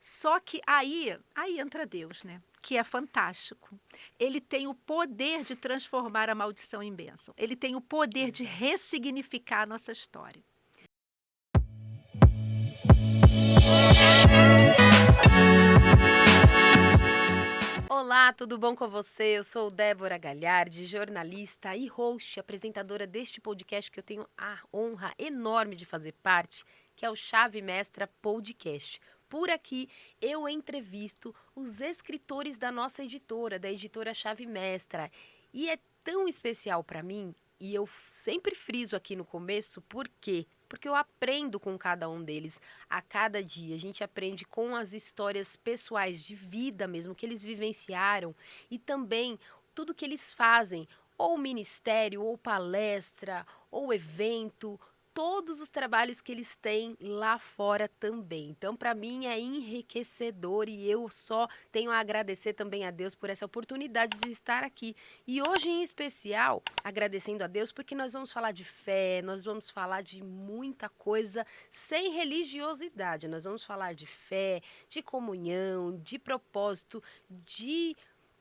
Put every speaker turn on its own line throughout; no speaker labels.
Só que aí entra Deus, né, que é fantástico. Ele tem o poder de transformar a maldição em bênção. Ele tem o poder de
Exato.
ressignificar a nossa história.
Olá, tudo bom com você? Eu sou Débora Galhardi, jornalista e host, apresentadora deste podcast que eu tenho a honra enorme de fazer parte, que é o Chave Mestra Podcast. Por aqui eu entrevisto os escritores da nossa editora, da editora Chave Mestra. E é tão especial para mim, e eu sempre friso aqui no começo, por quê? Porque eu aprendo com cada um deles a cada dia. A gente aprende com as histórias pessoais de vida mesmo, que eles vivenciaram e também tudo que eles fazem, ou ministério, ou palestra, ou evento, todos os trabalhos que eles têm lá fora também. Então, para mim é enriquecedor e eu só tenho a agradecer também a Deus por essa oportunidade de estar aqui. E hoje, em especial, agradecendo a Deus porque nós vamos falar de fé, nós vamos falar de muita coisa sem religiosidade. Nós vamos falar de fé, de comunhão, de propósito, de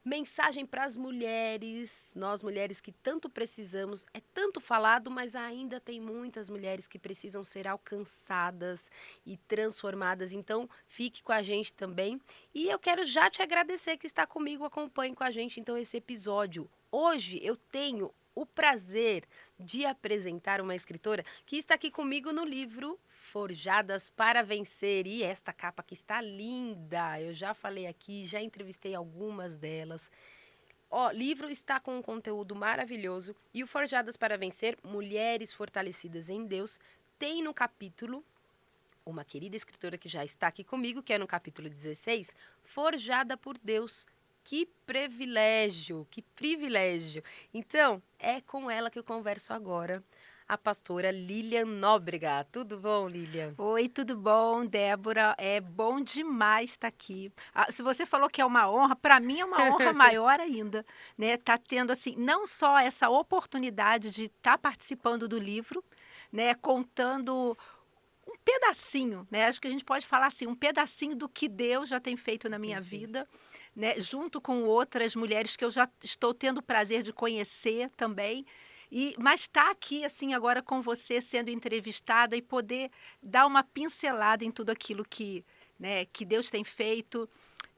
mensagem para as mulheres, nós mulheres que tanto precisamos, é tanto falado, mas ainda tem muitas mulheres que precisam ser alcançadas e transformadas. Então, fique com a gente também. E eu quero já te agradecer que está comigo, acompanhe com a gente então esse episódio. Hoje eu tenho o prazer de apresentar uma escritora que está aqui comigo no livro Forjadas para Vencer. E esta capa que está linda, eu já falei aqui, já entrevistei algumas delas. O livro está com um conteúdo maravilhoso e o Forjadas para Vencer, Mulheres Fortalecidas em Deus, tem no capítulo uma querida escritora que já está aqui comigo, que é no capítulo 16, Forjada por Deus. Que privilégio, que privilégio. Então, é com ela que eu converso agora, a pastora Lilian Nóbrega. Tudo bom, Lilian?
Oi, tudo bom, Débora? É bom demais estar aqui. Se você falou que é uma honra, para mim é uma honra maior ainda, né? Tá tendo assim, não só essa oportunidade de estar participando do livro, né, contando um pedacinho, né? Acho que a gente pode falar assim, um pedacinho do que Deus já tem feito na minha
Tem feito.
vida, né? Junto com outras mulheres que eu já estou tendo o prazer de conhecer também. Mas estar aqui assim agora com você sendo entrevistada e poder dar uma pincelada em tudo aquilo que, né, que Deus tem feito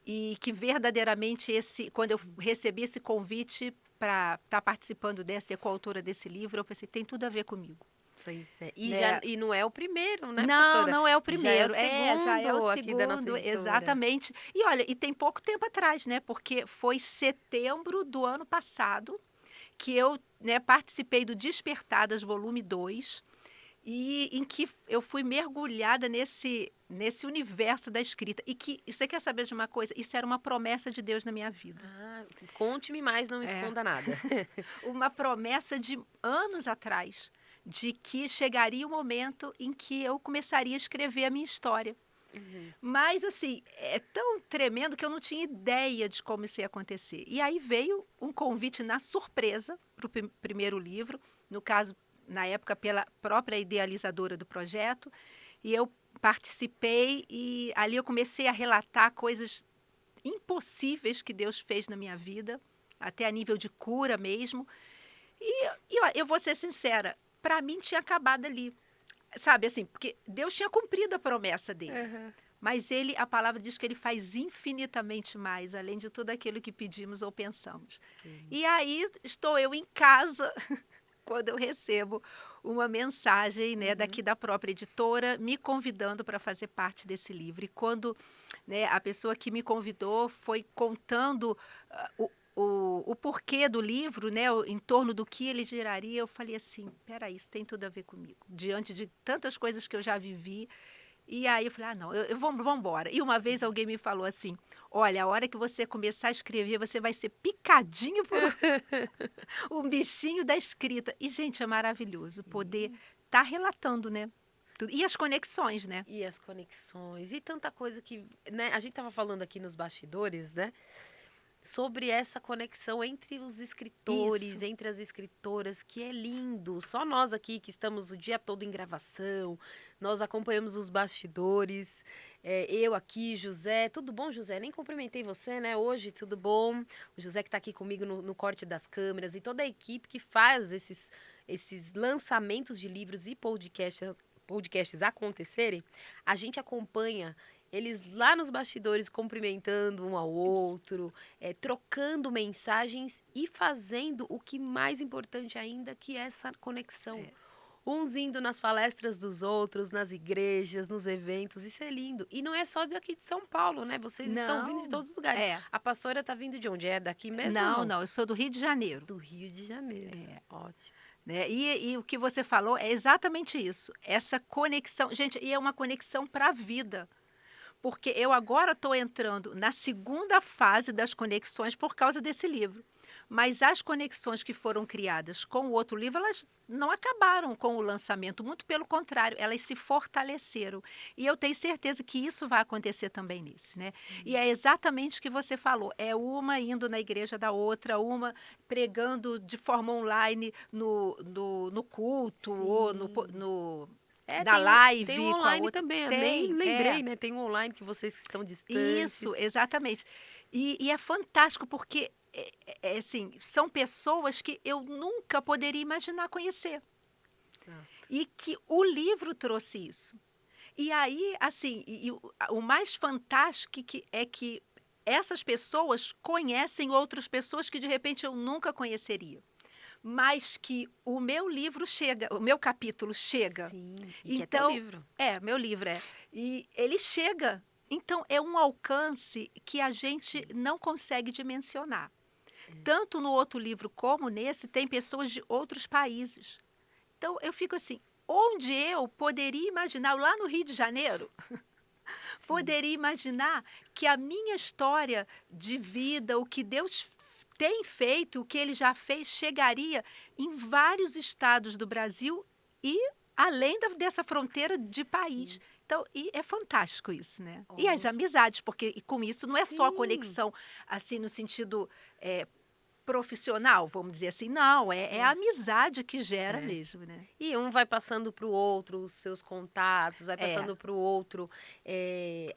e que verdadeiramente quando eu recebi esse convite para estar participando dessa, ser coautora desse livro, eu pensei, tem tudo a ver comigo.
Pois é.
Né?
E não é o primeiro, né,
Não,
pastora?
não é o
Já é o
primeiro. Já é o
segundo aqui da nossa
segundo,
editora.
exatamente. E olha, e tem pouco tempo atrás, né? Porque foi setembro do ano passado que eu, né, participei do Despertadas Volume 2 e em que eu fui mergulhada nesse universo da escrita. E você quer saber de uma coisa? Isso era uma promessa de Deus na minha vida.
Ah, conte-me mais, não me
É.
esconda nada.
Uma promessa de anos atrás, de que chegaria o momento em que eu começaria a escrever a minha história.
Uhum.
Mas, assim, é tão tremendo que eu não tinha ideia de como isso ia acontecer. E aí veio um convite na surpresa para o primeiro livro, no caso, na época, pela própria idealizadora do projeto, e eu participei e ali eu comecei a relatar coisas impossíveis que Deus fez na minha vida, até a nível de cura mesmo. Ó, eu vou ser sincera, para mim tinha acabado ali. Sabe, assim, porque Deus tinha cumprido a promessa dele.
Aham.
Mas a palavra diz que ele faz infinitamente mais, além de tudo aquilo que pedimos ou pensamos.
Sim.
E aí estou eu em casa, quando eu recebo uma mensagem, né,
Uhum.
daqui da própria editora, me convidando para fazer parte desse livro. E quando, né, a pessoa que me convidou foi contando o porquê do livro, né, em torno do que ele geraria, eu falei assim, peraí, isso tem tudo a ver comigo. Diante de tantas coisas que eu já vivi, e aí eu falei, não, vamos embora. E uma vez alguém me falou assim, olha, a hora que você começar a escrever, você vai ser picadinho por um bichinho da escrita. E, gente, é maravilhoso poder
Sim.
estar relatando, né? E as conexões, né?
E as conexões e tanta coisa que, né, a gente tava falando aqui nos bastidores, né, sobre essa conexão entre os escritores,
Isso.
entre as escritoras, que é lindo. Só nós aqui que estamos o dia todo em gravação, nós acompanhamos os bastidores. Eu aqui, José. Tudo bom, José? Nem cumprimentei você, né? Hoje, tudo bom? O José que está aqui comigo no corte das câmeras e toda a equipe que faz esses lançamentos de livros e podcasts acontecerem, a gente acompanha eles lá nos bastidores cumprimentando um ao outro, trocando mensagens e fazendo o que mais importante ainda, que é essa conexão. Uns indo nas palestras dos outros, nas igrejas, nos eventos, isso é lindo. E não é só daqui de São Paulo, né? Vocês estão vindo de
Não,
todos os lugares.
é.
A pastora está vindo de onde? É daqui mesmo ou
Não,
não?
não, eu sou do Rio de Janeiro.
Do Rio de Janeiro. Ótimo.
Né? E o que você falou é exatamente isso. Essa conexão. Gente, e é uma conexão para a vida. Porque eu agora estou entrando na segunda fase das conexões por causa desse livro. Mas as conexões que foram criadas com o outro livro, elas não acabaram com o lançamento, muito pelo contrário, elas se fortaleceram. E eu tenho certeza que isso vai acontecer também nesse, né? E é exatamente o que você falou, é uma indo na igreja da outra, uma pregando de forma online no culto ou na
Tem um
live com a
online
outra.
também, eu nem
Tem,
lembrei, né? Tem um online que vocês que estão distantes.
isso, exatamente. E é fantástico porque, assim, são pessoas que eu nunca poderia imaginar conhecer.
Exato.
E que o livro trouxe isso. E aí, assim, o mais fantástico é que essas pessoas conhecem outras pessoas que de repente eu nunca conheceria. Mas que o meu livro chega, o meu capítulo chega.
Sim, e que é teu
Então,
livro.
meu livro é. E ele chega. Então, é um alcance que a gente não consegue dimensionar. Tanto no outro livro como nesse, tem pessoas de outros países. Então, eu fico assim, onde eu poderia imaginar, lá no Rio de Janeiro, poderia imaginar que a minha história de vida, o que Deus tem feito, o que ele já fez, chegaria em vários estados do Brasil e além dessa fronteira de país.
Sim.
Então, e é fantástico isso, né? E as
Olha.
amizades, porque e com isso não é só a
Sim.
conexão, assim, no sentido profissional, vamos dizer assim, não, é a amizade que gera mesmo, né?
E um vai passando para o outro os seus contatos, vai
É.
passando para o outro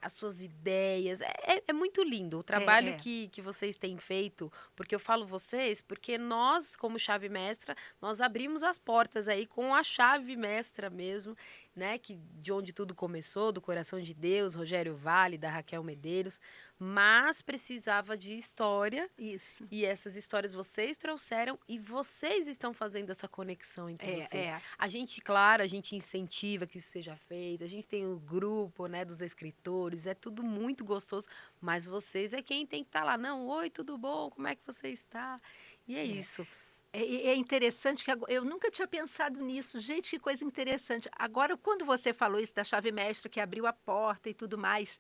as suas ideias. É muito lindo o trabalho
É.
que vocês têm feito, porque eu falo vocês, porque nós, como chave mestra, nós abrimos as portas aí com a chave mestra mesmo, né? De onde tudo começou, do Coração de Deus, Rogério Vale, da Raquel Medeiros, mas precisava de história.
Isso.
E essas histórias vocês trouxeram e vocês estão fazendo essa conexão entre vocês. A gente, claro, a gente incentiva que isso seja feito, a gente tem o grupo, né, dos escritores, é tudo muito gostoso, mas vocês é quem tem que estar lá. Não, oi, tudo bom? Como é que você está? E é isso.
É interessante que eu nunca tinha pensado nisso. Gente, que coisa interessante. Agora, quando você falou isso da chave mestra que abriu a porta e tudo mais,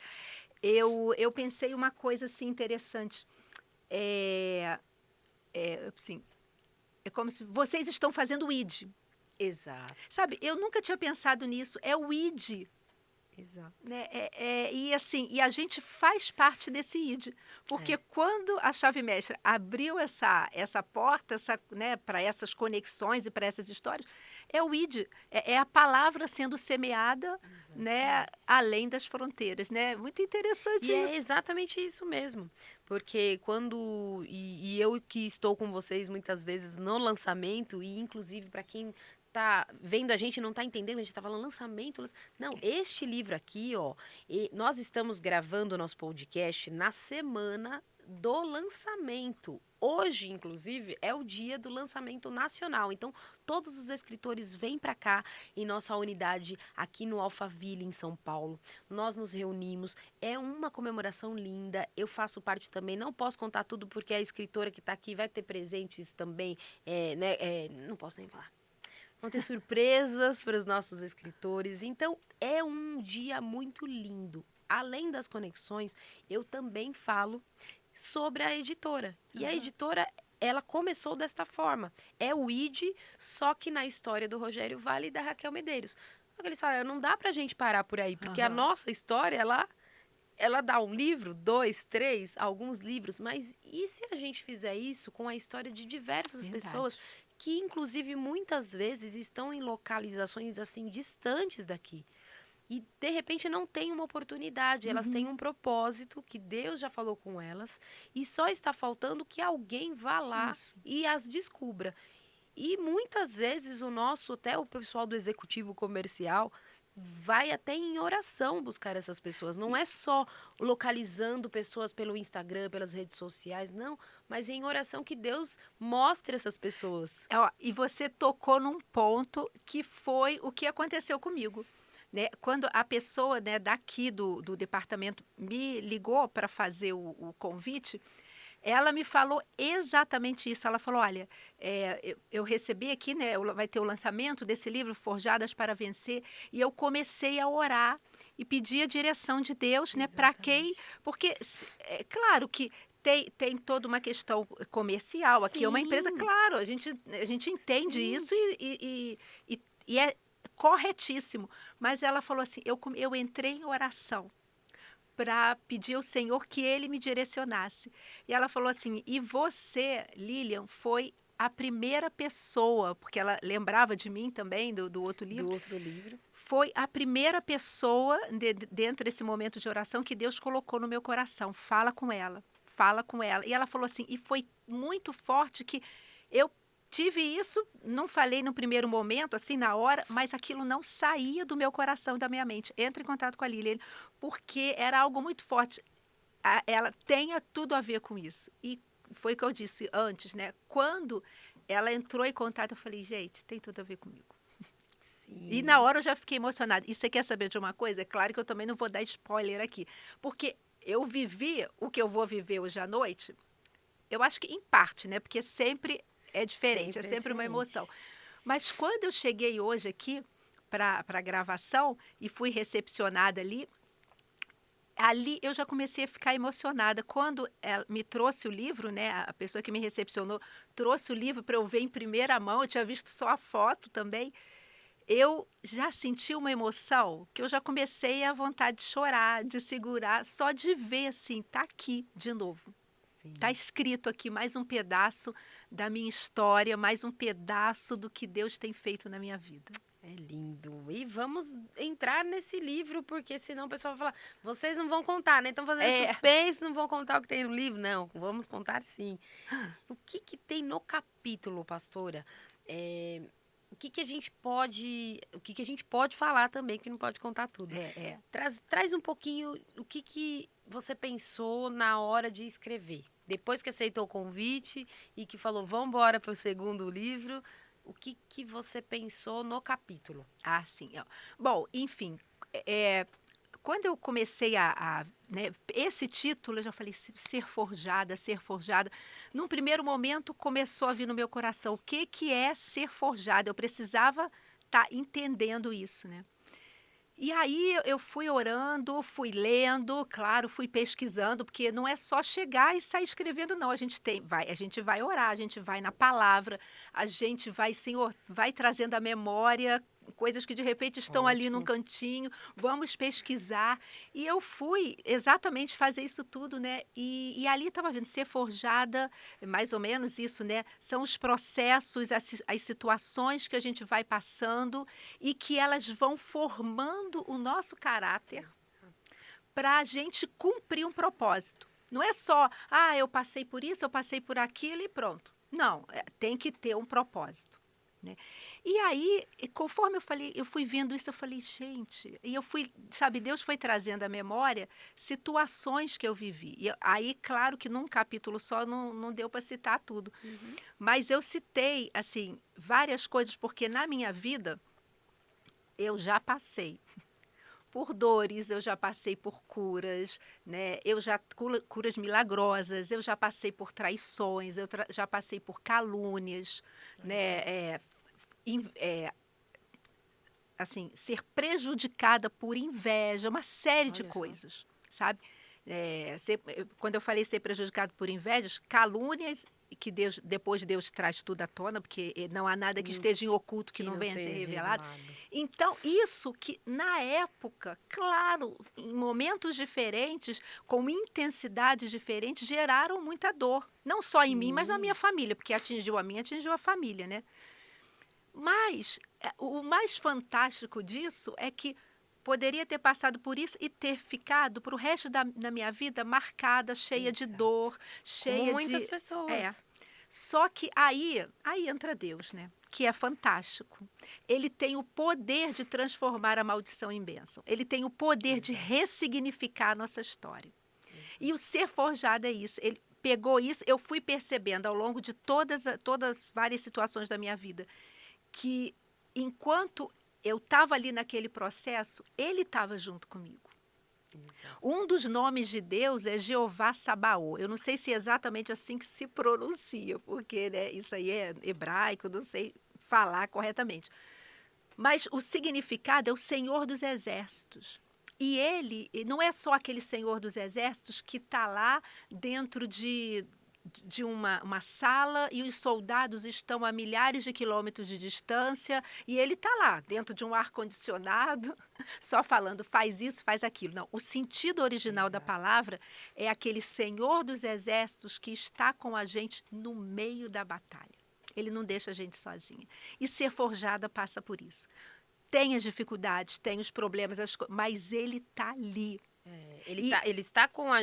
eu pensei uma coisa assim interessante. Assim, é como se vocês estão fazendo o ID.
Exato.
Sabe, eu nunca tinha pensado nisso. É o ID.
Exato.
Né? E assim, e a gente faz parte desse ID. Porque quando a chave mestra abriu essa porta, né, para essas conexões e para essas histórias, é o ID, é a palavra sendo semeada, né, além das fronteiras. Né? Muito interessante
E
isso.
é exatamente isso mesmo. Porque quando. E eu que estou com vocês muitas vezes no lançamento, e inclusive para quem tá vendo a gente e não tá entendendo, a gente tá falando lançamento. Não, este livro aqui, ó, nós estamos gravando o nosso podcast na semana do lançamento. Hoje, inclusive, é o dia do lançamento nacional. Então, todos os escritores vêm para cá em nossa unidade aqui no Alphaville, em São Paulo. Nós nos reunimos. É uma comemoração linda. Eu faço parte também. Não posso contar tudo porque a escritora que está aqui vai ter presentes também. Não posso nem falar. Vão ter surpresas para os nossos escritores. Então, é um dia muito lindo. Além das conexões, eu também falo sobre a editora. E a editora, ela começou desta forma. É o ID, só que na história do Rogério Vale e da Raquel Medeiros. Só que eles falaram, não dá pra gente parar por aí, porque a nossa história, ela dá um livro, 2, 3, alguns livros, mas e se a gente fizer isso com a história de diversas pessoas que, inclusive, muitas vezes estão em localizações, assim, distantes daqui? e de repente não tem uma oportunidade, elas têm um propósito que Deus já falou com elas e só está faltando que alguém vá lá
Isso.
e as descubra. E muitas vezes até o pessoal do executivo comercial vai até em oração buscar essas pessoas. Não é só localizando pessoas pelo Instagram, pelas redes sociais, não, mas em oração que Deus mostre essas pessoas.
Ó, e você tocou num ponto que foi o que aconteceu comigo. Né? Quando a pessoa, né, daqui do departamento me ligou para fazer o convite, ela me falou exatamente isso. Ela falou: olha, eu recebi aqui, né? Vai ter o lançamento desse livro, Forjadas para Vencer, e eu comecei a orar e pedir a direção de Deus, né? Para quem.
Exatamente.
Porque, é claro que. Tem toda uma questão comercial. Aqui é uma empresa,
Sim,
claro, a gente entende
sim.
isso e é corretíssimo. Mas ela falou assim: eu entrei em oração para pedir ao Senhor que Ele me direcionasse. E ela falou assim: e você, Lilian, foi a primeira pessoa, porque ela lembrava de mim também, do outro
Do
livro,
outro livro.
foi a primeira pessoa dentro desse momento de oração que Deus colocou no meu coração. Fala com ela, fala com ela. E ela falou assim, e foi muito forte que eu tive isso, não falei no primeiro momento, assim, na hora, mas aquilo não saía do meu coração e da minha mente. Entra em contato com a Lilian, porque era algo muito forte. Ela tenha tudo a ver com isso. E foi o que eu disse antes, né? Quando ela entrou em contato, eu falei, gente, tem tudo a ver comigo. E na
Sim.
hora eu já fiquei emocionada. E você quer saber de uma coisa? É claro que eu também não vou dar spoiler aqui. Porque eu vivi o que eu vou viver hoje à noite, eu acho que em parte, né? Porque sempre é diferente, é
Sempre é
sempre uma emoção.
diferente.
Mas quando eu cheguei hoje aqui para a gravação e fui recepcionada ali eu já comecei a ficar emocionada. Quando ela me trouxe o livro, né, a pessoa que me recepcionou trouxe o livro para eu ver em primeira mão, eu tinha visto só a foto também, eu já senti uma emoção que eu já comecei a vontade de chorar, de segurar, só de ver assim, tá aqui de novo. Tá
Sim.
escrito aqui mais um pedaço da minha história, mais um pedaço do que Deus tem feito na minha vida.
É lindo. E vamos entrar nesse livro, porque senão o pessoal vai falar, vocês não vão contar, né? Estão fazendo
É,
suspense, não vão contar o que tem no livro. Não, vamos contar sim. O que que tem no capítulo, pastora? É, o que que a gente pode falar também, que não pode contar tudo.
é.
Traz um pouquinho o que que você pensou na hora de escrever. Depois que aceitou o convite e que falou, vamos embora para o segundo livro, o que que você pensou no capítulo?
Ah, sim. Ó. Bom, enfim, é, quando eu comecei né, esse título, eu já falei ser forjada, ser forjada. Num primeiro momento começou a vir no meu coração o que que é ser forjada. Eu precisava estar entendendo isso, né? E aí eu fui orando, fui lendo, claro, fui pesquisando, porque não é só chegar e sair escrevendo, não. A gente vai orar, a gente vai na palavra, a gente vai, Senhor, vai trazendo à memória coisas que de repente estão ali num
Ótimo.
cantinho, vamos pesquisar. E eu fui exatamente fazer isso tudo, né? E ali estava vendo, ser forjada, mais ou menos isso, né? São os processos, as situações que a gente vai passando e que elas vão formando o nosso caráter para a gente cumprir um propósito. Não é só, eu passei por isso, eu passei por aquilo e pronto. Não, tem que ter um propósito. Né? E aí, conforme eu fui vendo isso, eu falei, gente, e eu fui, sabe, Deus foi trazendo à memória situações que eu vivi. E aí, claro que num capítulo só não deu para citar tudo,
Uhum.
mas eu citei, assim, várias coisas, porque na minha vida eu já passei por dores, eu já passei por curas, né? Curas milagrosas, eu já passei por traições, já passei por calúnias, né?
Olha só.
In- é, assim, ser prejudicada por inveja, uma série de
Olha só.
coisas, sabe? Quando eu falei ser prejudicado por invejas, calúnias que depois Deus traz tudo à tona, porque não há nada que
Hum,
esteja em oculto que
Que
não
não
venha a ser
seja
revelado.
revelado.
Então, isso que na época, claro, em momentos diferentes, com intensidades diferentes, geraram muita dor. Não só em mim, mas na minha
Sim.
família, porque atingiu a mim, atingiu a família, né? Mas o mais fantástico disso é que poderia ter passado por isso e ter ficado para o resto da minha vida marcada, cheia de
Exato.
dor,
Como
cheia
muitas
de... É.
pessoas.
Só que aí entra Deus, né? Que é fantástico. Ele tem o poder de transformar a maldição em bênção. Ele tem o poder de
Exato.
ressignificar a nossa história. E o ser forjado é isso. Ele pegou isso, eu fui percebendo ao longo de todas várias situações da minha vida, que enquanto eu estava ali naquele processo, ele estava junto comigo.
Exato.
Um dos nomes de Deus é Jeová Sabaô. Eu não sei se é exatamente assim que se pronuncia, porque né, isso aí é hebraico, eu não sei falar corretamente. Mas o significado é o Senhor dos Exércitos. E ele não é só aquele Senhor dos Exércitos que está lá dentro de uma sala e os soldados estão a milhares de quilômetros de distância e ele está lá dentro de um ar-condicionado só falando faz isso, faz aquilo. Não, o sentido original da
Exato.
palavra é aquele Senhor dos Exércitos que está com a gente no meio da batalha. Ele não deixa a gente sozinha. E ser forjada passa por isso. Tem as dificuldades, tem os problemas, mas ele está ali.
Ele está com a...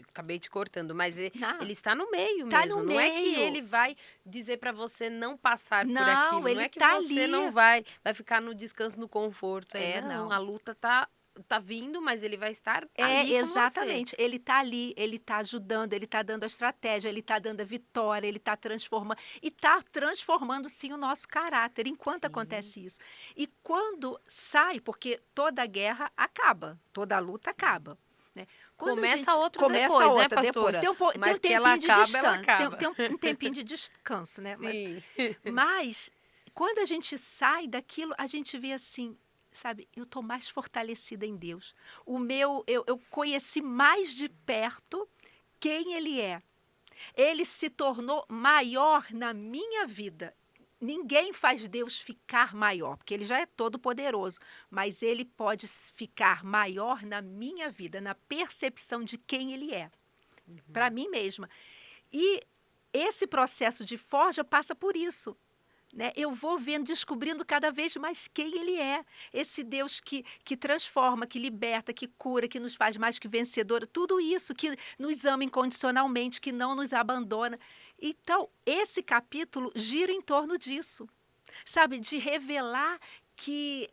Acabei te cortando, mas ele está no meio
Tá
mesmo.
no
Não é que
meio.
ele vai dizer para você não passar por
Não,
aquilo. Não
ele
é que
tá
você
ali.
não vai ficar no descanso, no conforto.
Não.
A luta tá vindo, mas ele vai estar ali com você.
Exatamente. Ele está ali, ele está ajudando, ele está dando a estratégia, ele está dando a vitória, ele está transformando. E está transformando, sim, o nosso caráter enquanto
Sim.
acontece isso. E quando sai, porque toda guerra acaba, toda luta acaba. Né?
Começa outra depois, né, pastora?
Tem um
Mas que
tempinho
ela
de
acaba, ela
descanso.
acaba.
Tem um tempinho de descanso, né?
Sim.
Mas quando a gente sai daquilo, a gente vê assim, sabe, eu estou mais fortalecida em Deus. Eu conheci mais de perto quem Ele é. Ele se tornou maior na minha vida. Ninguém faz Deus ficar maior, porque Ele já é todo poderoso, mas Ele pode ficar maior na minha vida, na percepção de quem Ele é, para mim mesma. E esse processo de forja passa por isso. Né? Eu vou vendo, descobrindo cada vez mais quem Ele é. Esse Deus que transforma, que liberta, que cura, que nos faz mais que vencedora. Tudo isso, que nos ama incondicionalmente, que não nos abandona. Então, esse capítulo gira em torno disso. Sabe? De revelar que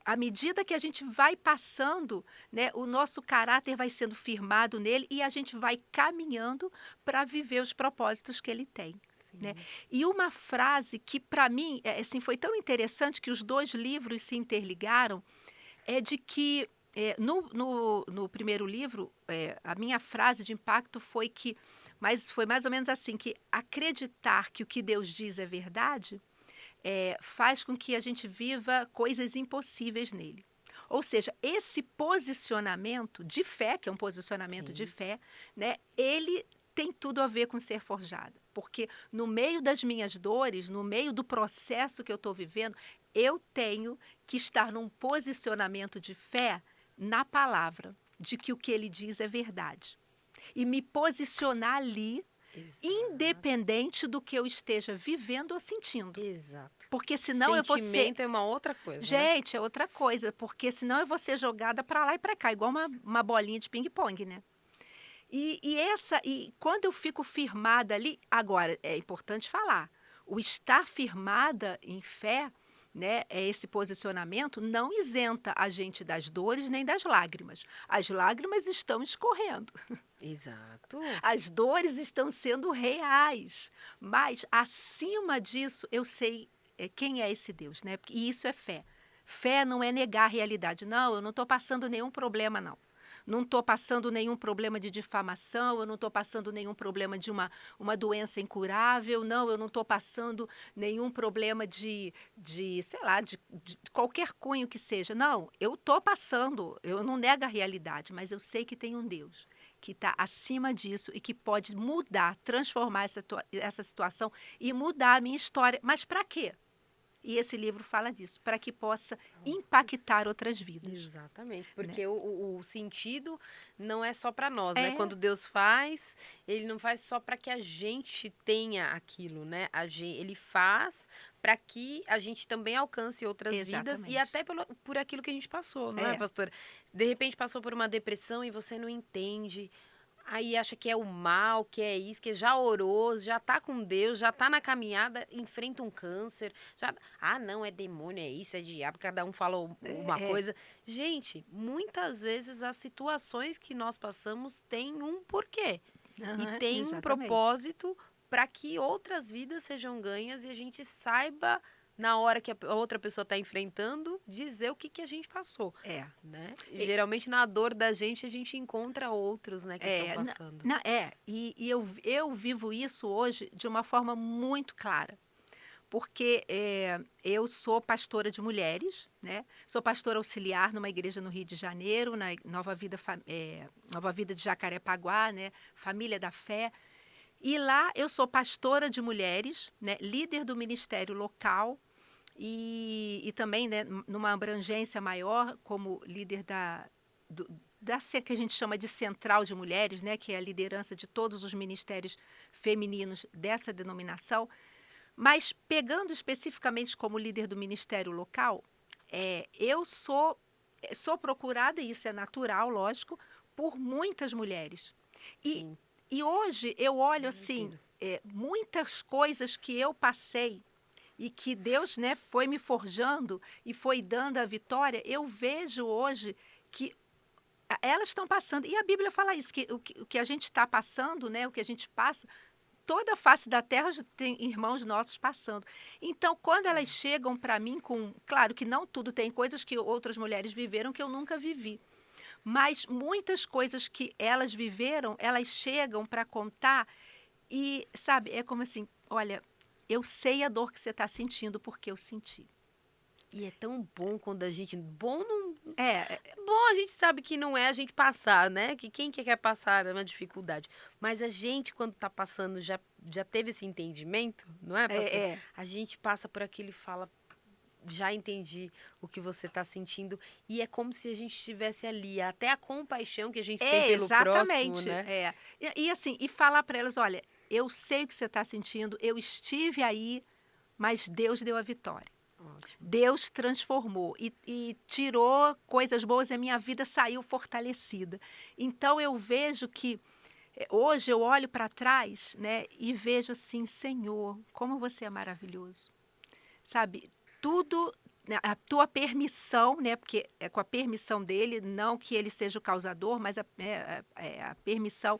à medida que a gente vai passando, né, o nosso caráter vai sendo firmado nele e a gente vai caminhando para viver os propósitos que Ele tem. Né? E uma frase que, para mim, assim, foi tão interessante que os dois livros se interligaram, é de que, no primeiro livro, a minha frase de impacto foi que, mas foi mais ou menos assim, que acreditar que o que Deus diz é verdade faz com que a gente viva coisas impossíveis nele. Ou seja, esse posicionamento de fé, que é um posicionamento de fé, né, ele tem tudo a ver com ser forjada. Porque no meio das minhas dores, no meio do processo que eu estou vivendo, eu tenho que estar num posicionamento de fé na palavra, de que o que ele diz é verdade. E me posicionar ali, independente do que eu esteja vivendo ou sentindo.
Exato.
Porque senão eu vou ser...
Sentimento é uma outra coisa,
Gente, é outra coisa, porque senão eu vou ser jogada para lá e para cá, igual uma bolinha de ping-pong, né? E quando eu fico firmada ali, agora, é importante falar, o estar firmada em fé, né, esse posicionamento, não isenta a gente das dores nem das lágrimas. As lágrimas estão escorrendo.
Exato.
As dores estão sendo reais. Mas, acima disso, eu sei quem é esse Deus, né? E isso é fé. Fé não é negar a realidade. Não, eu não estou passando nenhum problema, não. Não estou passando nenhum problema de difamação, eu não estou passando nenhum problema de uma doença incurável, não, eu não estou passando nenhum problema sei lá, de qualquer cunho que seja. Não, eu estou passando, eu não nego a realidade, mas eu sei que tem um Deus que está acima disso e que pode mudar, transformar essa situação e mudar a minha história. Mas para quê? E esse livro fala disso, para que possa impactar outras vidas.
Exatamente, porque
né?
o sentido não é só para nós, né? Quando Deus faz, Ele não faz só para que a gente tenha aquilo, né? Ele faz para que a gente também alcance outras vidas e
Exatamente.
até por aquilo que a gente passou, não é,
É,
pastora? De repente passou por uma depressão e você não entende, aí acha que é o mal, que é isso, que já orou, já tá com Deus, já tá na caminhada, enfrenta um câncer, já, não, é demônio, é isso, é diabo, cada um fala uma
é,
coisa. Gente, muitas vezes as situações que nós passamos têm um porquê. E
aham,
tem um
exatamente.
propósito para que outras vidas sejam ganhas e a gente saiba, na hora que a outra pessoa está enfrentando, dizer o que, que a gente passou,
É.
né? E
E-
geralmente na dor da gente a gente encontra outros, né, que estão passando.
eu vivo isso hoje de uma forma muito clara, porque eu sou pastora de mulheres, né? Sou pastora auxiliar numa igreja no Rio de Janeiro, na Nova Vida de Jacarepaguá, né? Família da Fé. E lá eu sou pastora de mulheres, né? Líder do ministério local e também, né, numa abrangência maior, como líder que a gente chama de central de mulheres, né, que é a liderança de todos os ministérios femininos dessa denominação. Mas pegando especificamente como líder do ministério local, eu sou procurada, e isso é natural, lógico, por muitas mulheres. E,
Sim,
e hoje eu olho assim,
imagino.
muitas coisas que eu passei e que Deus, né, foi me forjando e foi dando a vitória, eu vejo hoje que elas estão passando. E a Bíblia fala isso, que o que a gente está passando, né, o que a gente passa, toda a face da terra tem irmãos nossos passando. Então, quando elas chegam para mim com, claro que não tudo, tem coisas que outras mulheres viveram que eu nunca vivi, mas muitas coisas que elas viveram, elas chegam para contar e, sabe, é como assim, olha, eu sei a dor que você está sentindo porque eu senti.
E é tão bom quando a gente. Bom, não,
É,
bom, a gente sabe que não é a gente passar, né? Que quem que quer passar é uma dificuldade. Mas a gente, quando tá passando, já teve esse entendimento, não é, pastor?
é, é,
A gente passa por aquilo e fala, já entendi o que você está sentindo. E é como se a gente estivesse ali. Até a compaixão que a gente tem pelo próximo,
exatamente.
né?
E assim, e falar para elas, olha, eu sei o que você está sentindo, eu estive aí, mas Deus deu a vitória.
Ótimo.
Deus transformou e tirou coisas boas e a minha vida saiu fortalecida. Então eu vejo que hoje eu olho para trás, né, e vejo assim, Senhor, como você é maravilhoso. Sabe, tudo, né, a tua permissão, né, porque é com a permissão dele, não que ele seja o causador, mas a permissão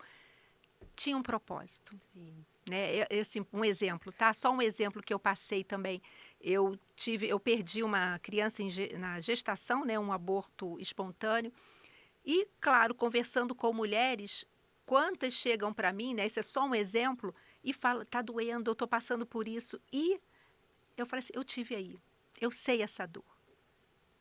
tinha um propósito.
Sim.
Né? Assim, um exemplo, tá? Só um exemplo que eu passei também. Eu perdi uma criança na gestação, né? Um aborto espontâneo. E, claro, conversando com mulheres, quantas chegam para mim, né? Esse é só um exemplo, e falam, tá doendo, eu estou passando por isso. E eu falei assim, eu tive aí, eu sei essa dor.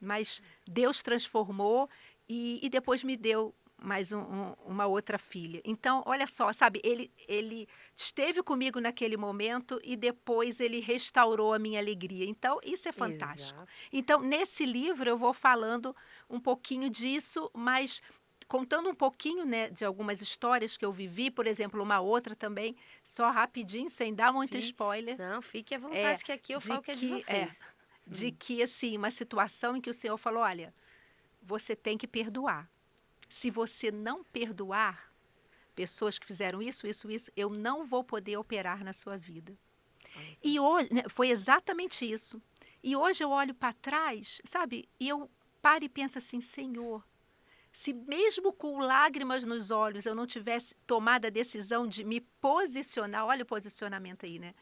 Mas Deus transformou e depois me deu mais uma outra filha. Então, olha só, sabe, ele esteve comigo naquele momento e depois ele restaurou a minha alegria. Então, isso é fantástico.
Exato.
Então, nesse livro eu vou falando um pouquinho disso, mas contando um pouquinho, né, de algumas histórias que eu vivi, por exemplo, uma outra também, só rapidinho, sem dar muito
Fi-
spoiler,
Não, fique à
é
vontade, que aqui eu
de
falo que é de vocês.
de que assim, uma situação em que o Senhor falou, olha, você tem que perdoar. Se você não perdoar pessoas que fizeram isso, eu não vou poder operar na sua vida.
Olha só.
E hoje, né, foi exatamente isso. E hoje eu olho para trás, sabe? E eu paro e penso assim, Senhor, se mesmo com lágrimas nos olhos eu não tivesse tomado a decisão de me posicionar, olha o posicionamento aí, né?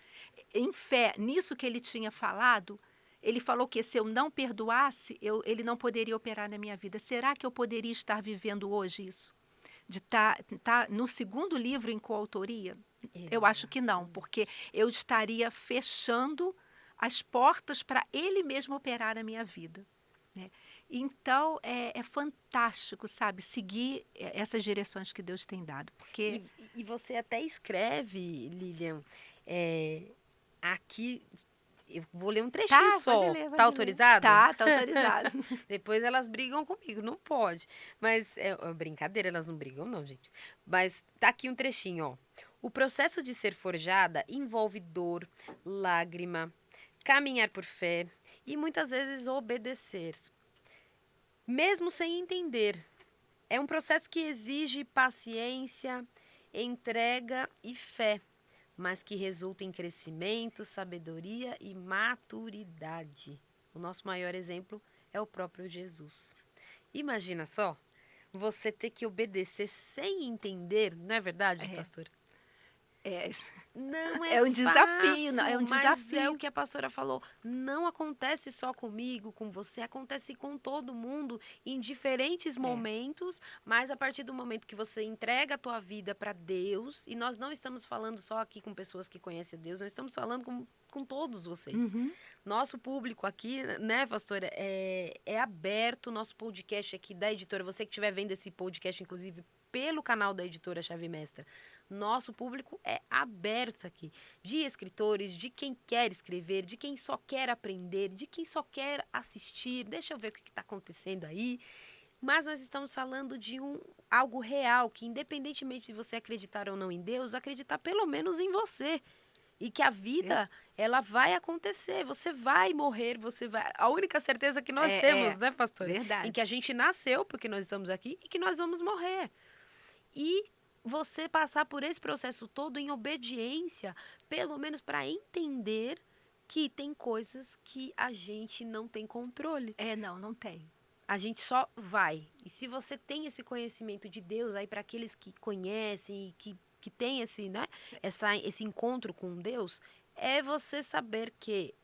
Em fé, nisso que ele tinha falado, ele falou que se eu não perdoasse, ele não poderia operar na minha vida. Será que eu poderia estar vivendo hoje isso? De tá no segundo livro em coautoria? Eu acho que não,
Exatamente.
porque eu estaria fechando as portas para ele mesmo operar na minha vida. Né? Então, é fantástico, sabe, seguir essas direções que Deus tem dado, porque
E você até escreve, Lilian, é, aqui, eu vou ler um trechinho
tá,
só. Tá
pode ler.
autorizado?
Tá autorizado.
Depois elas brigam comigo, não pode. Mas é brincadeira, elas não brigam, não, gente. Mas tá aqui um trechinho, ó. O processo de ser forjada envolve dor, lágrima, caminhar por fé e muitas vezes obedecer, mesmo sem entender. É um processo que exige paciência, entrega e fé, mas que resulta em crescimento, sabedoria e maturidade. O nosso maior exemplo é o próprio Jesus. Imagina só, você ter que obedecer sem entender, não é verdade,
É,
pastora?
é,
Não é
é um desafio,
fácil,
é um
mas é o
desafio.
que a pastora falou. Não acontece só comigo, com você, acontece com todo mundo em diferentes
É.
momentos, mas a partir do momento que você entrega a tua vida para Deus, e nós não estamos falando só aqui com pessoas que conhecem Deus, nós estamos falando com todos vocês.
Uhum.
Nosso público aqui, né, pastora, é aberto, nosso podcast aqui da editora, você que estiver vendo esse podcast, inclusive, pelo canal da editora Chave Mestra, nosso público é aberto aqui, de escritores, de quem quer escrever, de quem só quer aprender, de quem só quer assistir, deixa eu ver o que está acontecendo aí, mas nós estamos falando de algo real, que independentemente de você acreditar ou não em Deus, acreditar pelo menos em você. E que a vida, ela vai acontecer, você vai morrer, você vai... A única certeza que nós temos,
É
né, pastora? Em que a
verdade.
gente nasceu, porque nós estamos aqui, e que nós vamos morrer. E você passar por esse processo todo em obediência, pelo menos para entender que tem coisas que a gente não tem controle.
Não tem.
A gente só vai. E se você tem esse conhecimento de Deus, aí para aqueles que conhecem e que tem esse, né, esse encontro com Deus, é você saber que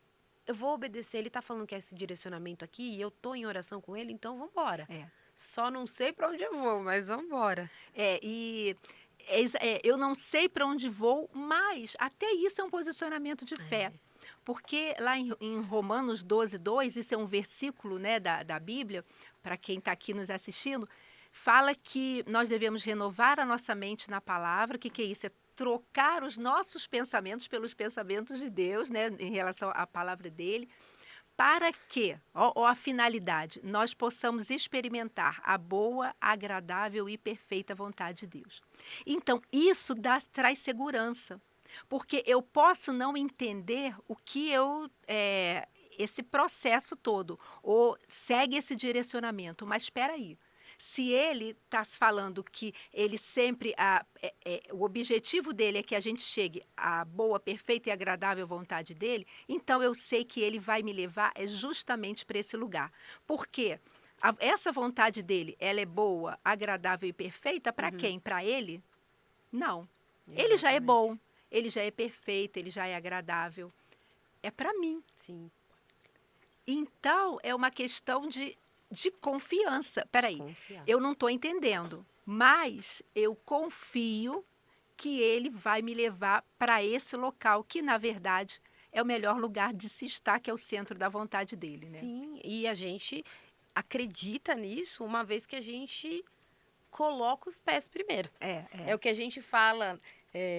eu vou obedecer, ele está falando que é esse direcionamento aqui, e eu tô em oração com ele, então vamos embora.
É.
Só não sei para onde eu vou, mas vamos embora.
Eu não sei para onde vou, mas até isso é um posicionamento de fé. Porque lá em Romanos 12:2, isso é um versículo, né, da Bíblia, para quem está aqui nos assistindo, fala que nós devemos renovar a nossa mente na palavra. O que é isso? É trocar os nossos pensamentos pelos pensamentos de Deus, né, em relação à palavra dele, para que, ó a finalidade, nós possamos experimentar a boa, agradável e perfeita vontade de Deus. Então, isso traz segurança, porque eu posso não entender o que esse processo todo, ou segue esse direcionamento, mas espera aí. Se ele está falando que ele sempre, o objetivo dele é que a gente chegue à boa, perfeita e agradável vontade dele, então eu sei que ele vai me levar justamente para esse lugar. Por quê? Essa vontade dele, ela é boa, agradável e perfeita para quem? Para ele? Não. Ele já é bom, ele já é perfeito, ele já é agradável. É para mim.
Sim.
Então, é uma questão de confiança. Peraí, eu não estou entendendo, mas eu confio que ele vai me levar para esse local, que na verdade é o melhor lugar de se estar, que é o centro da vontade dele, né?
Sim, e a gente acredita nisso uma vez que a gente coloca os pés primeiro. É o que a gente fala,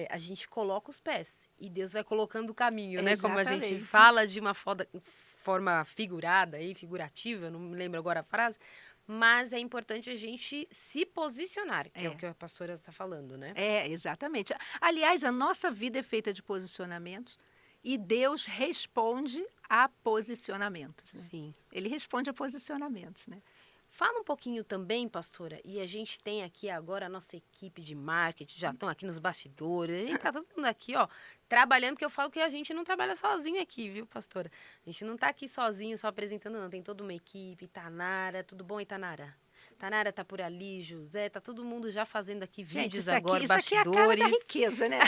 a gente coloca os pés e Deus vai colocando o caminho, né? Como a gente
Exatamente.
fala de uma forma figurada e figurativa, não me lembro agora a frase, mas é importante a gente se posicionar, que é o que a pastora está falando, né?
Exatamente. Aliás, a nossa vida é feita de posicionamentos e Deus responde a posicionamentos, né?
Sim.
Ele responde a posicionamentos, né?
Fala um pouquinho também, pastora, e a gente tem aqui agora a nossa equipe de marketing, já estão aqui nos bastidores, a gente tá todo mundo aqui, ó, trabalhando, porque eu falo que a gente não trabalha sozinho aqui, viu, pastora? A gente não tá aqui sozinho, só apresentando, não, tem toda uma equipe, Tanara, tudo bom, Tanara? Tanara tá por ali, José, tá todo mundo já fazendo aqui vídeos agora, bastidores.
Isso aqui é a cara da riqueza, né?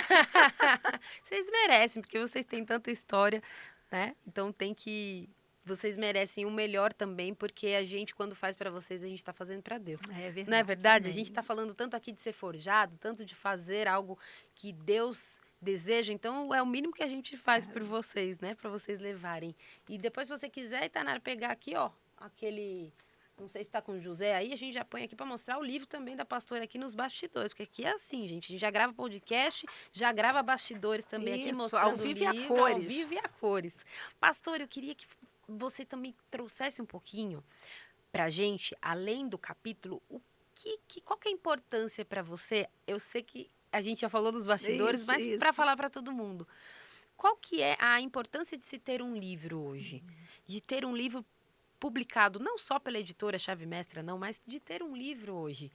Vocês merecem, porque vocês têm tanta história, né? Então vocês merecem o melhor também, porque a gente, quando faz para vocês, a gente está fazendo para Deus.
É verdade.
Não é verdade? A gente está falando tanto aqui de ser forjado, tanto de fazer algo que Deus deseja, então é o mínimo que a gente faz por vocês, né? Para vocês levarem. E depois, se você quiser, Itanara, pegar aqui, ó, aquele... Não sei se está com o José aí, a gente já põe aqui para mostrar o livro também da pastora aqui nos bastidores, porque aqui é assim, gente, a gente já grava podcast, já grava bastidores também aqui, mostrando
ao vivo
o livro,
e a cores.
ao vivo e a cores. Pastor, eu queria que você também trouxesse um pouquinho para a gente, além do capítulo, qual que é a importância para você? Eu sei que a gente já falou dos bastidores, mas para falar para todo mundo. qual que é a importância de se ter um livro hoje? De ter um livro publicado, não só pela editora Chave Mestra, não, mas de ter um livro hoje,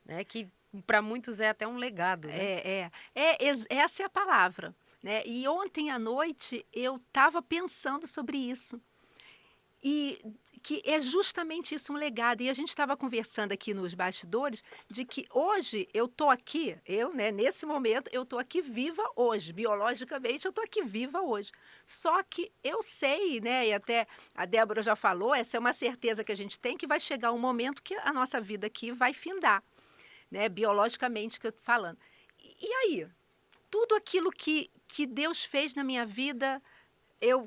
né? Que para muitos é até um legado, né?
Essa é a palavra, né? E ontem à noite eu estava pensando sobre isso. E que é justamente isso, um legado. E a gente estava conversando aqui nos bastidores de que hoje eu estou aqui, né, nesse momento, eu estou aqui viva hoje. Biologicamente, eu estou aqui viva hoje. Só que eu sei, né, e até a Débora já falou, essa é uma certeza que a gente tem, que vai chegar um momento que a nossa vida aqui vai findar, né, biologicamente que eu estou falando. E aí? Tudo aquilo que Deus fez na minha vida,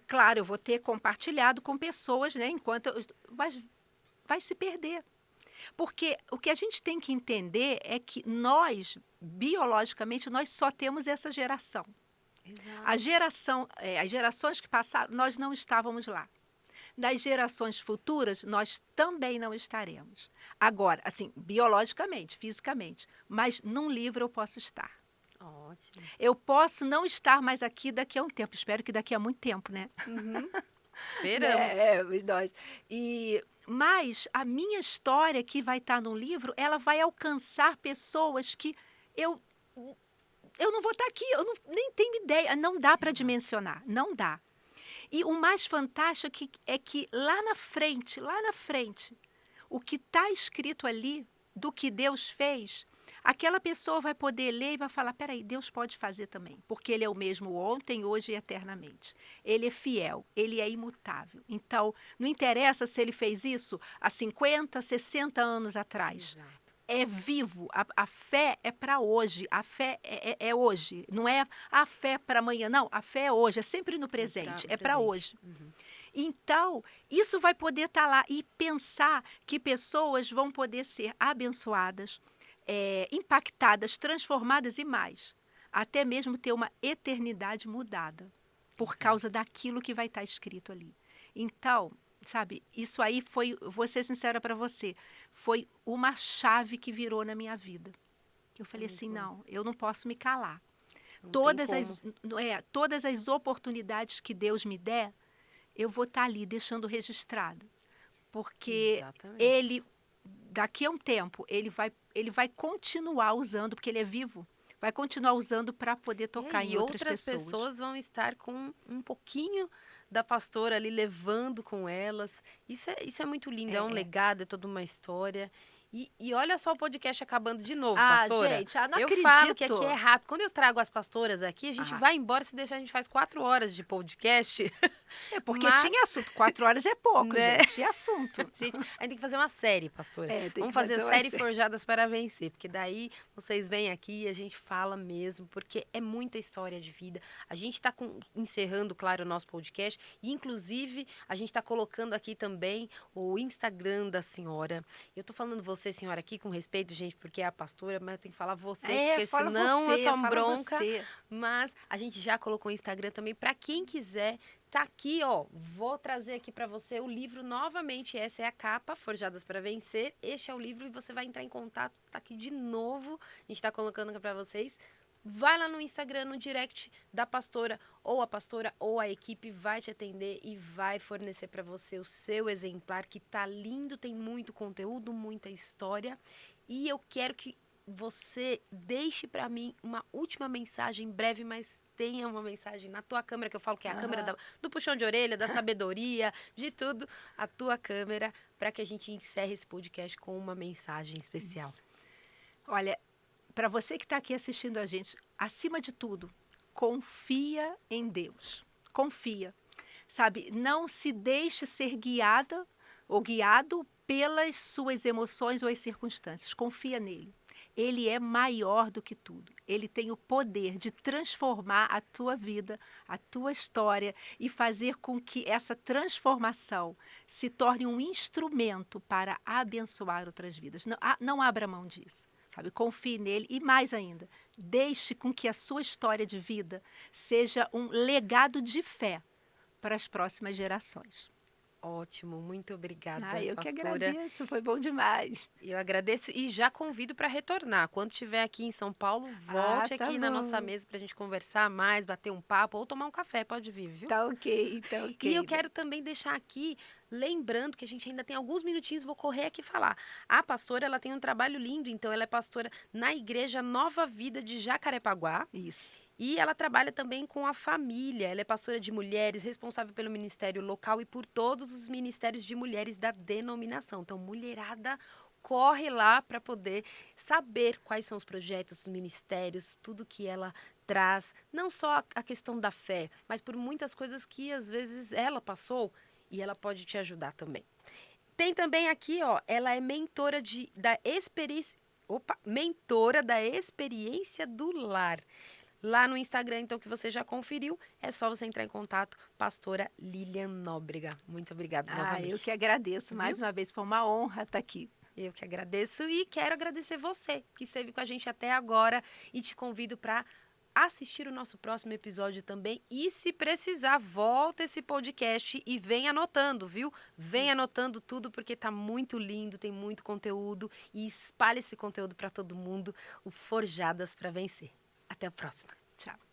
claro, eu vou ter compartilhado com pessoas, né, mas vai se perder. Porque o que a gente tem que entender é que nós, biologicamente, nós só temos essa geração.
Exato.
As gerações que passaram, nós não estávamos lá. Das gerações futuras, nós também não estaremos. Agora, assim, biologicamente, fisicamente, mas num livro eu posso estar.
Ótimo.
Eu posso não estar mais aqui daqui a um tempo. Espero que daqui a muito tempo, né?
Uhum. Esperamos.
Mas a minha história que vai estar no livro, ela vai alcançar pessoas que eu não vou estar aqui, nem tenho ideia, não dá para dimensionar, não dá. E o mais fantástico é que lá na frente, o que está escrito ali do que Deus fez, aquela pessoa vai poder ler e vai falar, peraí, Deus pode fazer também, porque Ele é o mesmo ontem, hoje e eternamente. Ele é fiel, Ele é imutável. Então, não interessa se Ele fez isso há 50, 60 anos atrás.
Exato.
É vivo, a fé é para hoje, a fé é hoje, não é a fé para amanhã, não, a fé é hoje, é sempre no presente, é para hoje.
Uhum.
Então, isso vai poder estar lá e pensar que pessoas vão poder ser abençoadas, impactadas, transformadas e mais. Até mesmo ter uma eternidade mudada por causa daquilo que vai estar escrito ali. Então, sabe, isso aí foi, vou ser sincera para você, foi uma chave que virou na minha vida. Eu falei assim, não, eu não posso me calar. Todas as oportunidades que Deus me der, eu vou estar ali deixando registrado. Porque
Exatamente.
Ele, daqui a um tempo, ele vai continuar usando, porque Ele é vivo, vai continuar usando para poder tocar em outras pessoas.
E outras pessoas vão estar com um pouquinho da pastora ali, levando com elas. Isso é muito lindo, é um legado, é toda uma história. E olha só o podcast acabando de novo, pastora.
Gente, não
eu
acredito.
falo que aqui é rápido. Quando eu trago as pastoras aqui, a gente vai embora, se deixar, a gente faz 4 horas de podcast.
Porque tinha assunto. 4 horas é pouco,
né?
gente. Tinha assunto.
Gente, a gente tem que fazer uma série, pastora. Vamos fazer a
uma
série Forjadas para Vencer, porque daí vocês vêm aqui e a gente fala mesmo, porque é muita história de vida. A gente está encerrando, claro, o nosso podcast, e inclusive a gente está colocando aqui também o Instagram da senhora. Eu tô falando você, senhora, aqui com respeito, gente, porque é a pastora, mas eu tenho que falar você, porque senão eu tomo bronca. Mas a gente já colocou o Instagram também para quem quiser. Tá aqui, ó, vou trazer aqui para você o livro novamente, essa é a capa, Forjadas para Vencer, este é o livro e você vai entrar em contato, tá aqui de novo, a gente tá colocando aqui para vocês, vai lá no Instagram, no direct da pastora ou a equipe vai te atender e vai fornecer para você o seu exemplar, que tá lindo, tem muito conteúdo, muita história, e eu quero que você deixe para mim uma última mensagem breve, mas tenha uma mensagem na tua câmera, que eu falo que é a câmera do puxão de orelha, da sabedoria, de tudo, a tua câmera, para que a gente encerre esse podcast com uma mensagem especial.
Isso. Olha, para você que está aqui assistindo a gente, acima de tudo, confia em Deus. Confia. Sabe, não se deixe ser guiada ou guiado pelas suas emoções ou as circunstâncias. Confia nele. Ele é maior do que tudo. Ele tem o poder de transformar a tua vida, a tua história e fazer com que essa transformação se torne um instrumento para abençoar outras vidas. Não abra mão disso, sabe? Confie nele e mais ainda, deixe com que a sua história de vida seja um legado de fé para as próximas gerações.
Ótimo, muito obrigada,
Eu que
pastora.
agradeço, foi bom demais.
Eu agradeço e já convido para retornar. Quando estiver aqui em São Paulo, volte
Tá
aqui na nossa
bom.
mesa para a gente conversar mais, bater um papo ou tomar um café, pode vir, viu?
Tá
E eu
ok.
quero também deixar aqui, lembrando que a gente ainda tem alguns minutinhos, vou correr aqui falar. A pastora, ela tem um trabalho lindo, então ela é pastora na Igreja Nova Vida de Jacarepaguá.
Isso.
E ela trabalha também com a família. Ela é pastora de mulheres, responsável pelo ministério local e por todos os ministérios de mulheres da denominação. Então, mulherada, corre lá para poder saber quais são os projetos, os ministérios, tudo que ela traz. Não só a questão da fé, mas por muitas coisas que às vezes ela passou e ela pode te ajudar também. Tem também aqui, ó, ela é mentora da experiência do lar. Lá no Instagram, então, que você já conferiu, é só você entrar em contato, pastora Lilian Nóbrega. Muito obrigada
Eu
novamente.
que agradeço
Viu?
mais uma vez, foi uma honra estar aqui.
Eu que agradeço e quero agradecer você que esteve com a gente até agora e te convido para assistir o nosso próximo episódio também e se precisar, volta esse podcast e vem anotando, viu? Vem
Isso.
anotando tudo porque tá muito lindo, tem muito conteúdo e espalhe esse conteúdo para todo mundo, o Forjadas para Vencer. Até a próxima.
Tchau.